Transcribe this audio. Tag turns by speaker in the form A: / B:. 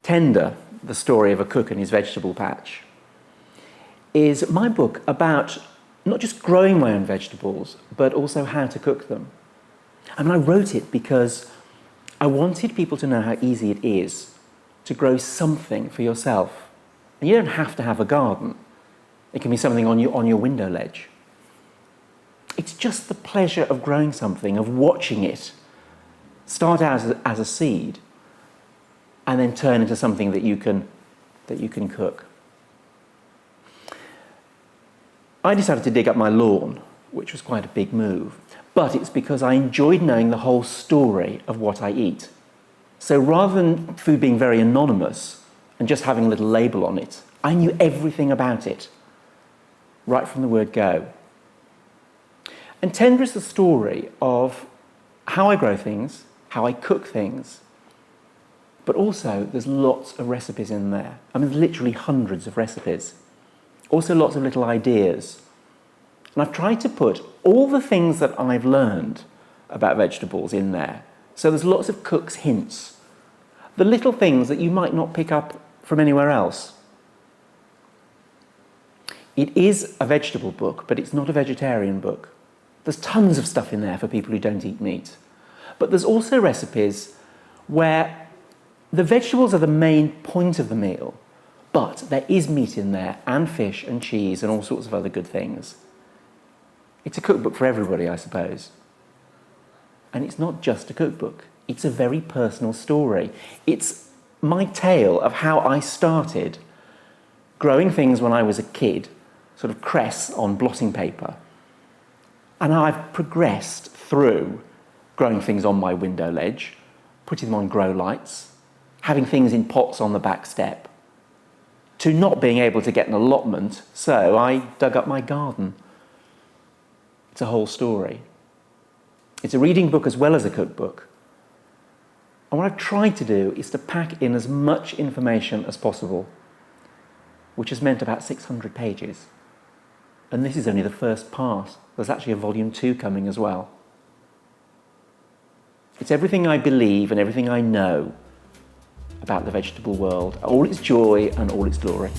A: Tender, the story of a cook and his vegetable patch, is my book about not just growing my own vegetables, but also how to cook them. I wrote it because I wanted people to know how easy it is to grow something for yourself. And you don't have to have a garden. It can be something on your window ledge. It's just the pleasure of growing something, of watching it start out as a seed and then turn into something that you can cook. I decided to dig up my lawn, which was quite a big move, but it's because I enjoyed knowing the whole story of what I eat. So rather than food being very anonymous and just having a little label on it, I knew everything about it, right from the word go. And Tender is the story of how I grow things, how I cook things, but also there's lots of recipes in there. Literally hundreds of recipes. Also lots of little ideas. And I've tried to put all the things that I've learned about vegetables in there. So there's lots of cook's hints. The little things that you might not pick up from anywhere else. It is a vegetable book, but it's not a vegetarian book. There's tons of stuff in there for people who don't eat meat. But there's also recipes where the vegetables are the main point of the meal, but there is meat in there, and fish and cheese and all sorts of other good things. It's a cookbook for everybody, I suppose. And it's not just a cookbook. It's a very personal story. It's my tale of how I started growing things when I was a kid, sort of cress on blotting paper, and how I've progressed through growing things on my window ledge, putting them on grow lights, having things in pots on the back step, to not being able to get an allotment, so I dug up my garden. It's a whole story. It's a reading book as well as a cookbook. And what I've tried to do is to pack in as much information as possible, which has meant about 600 pages. And this is only the first part. There's actually a volume 2 coming as well. It's everything I believe and everything I know about the vegetable world, all its joy and all its glory.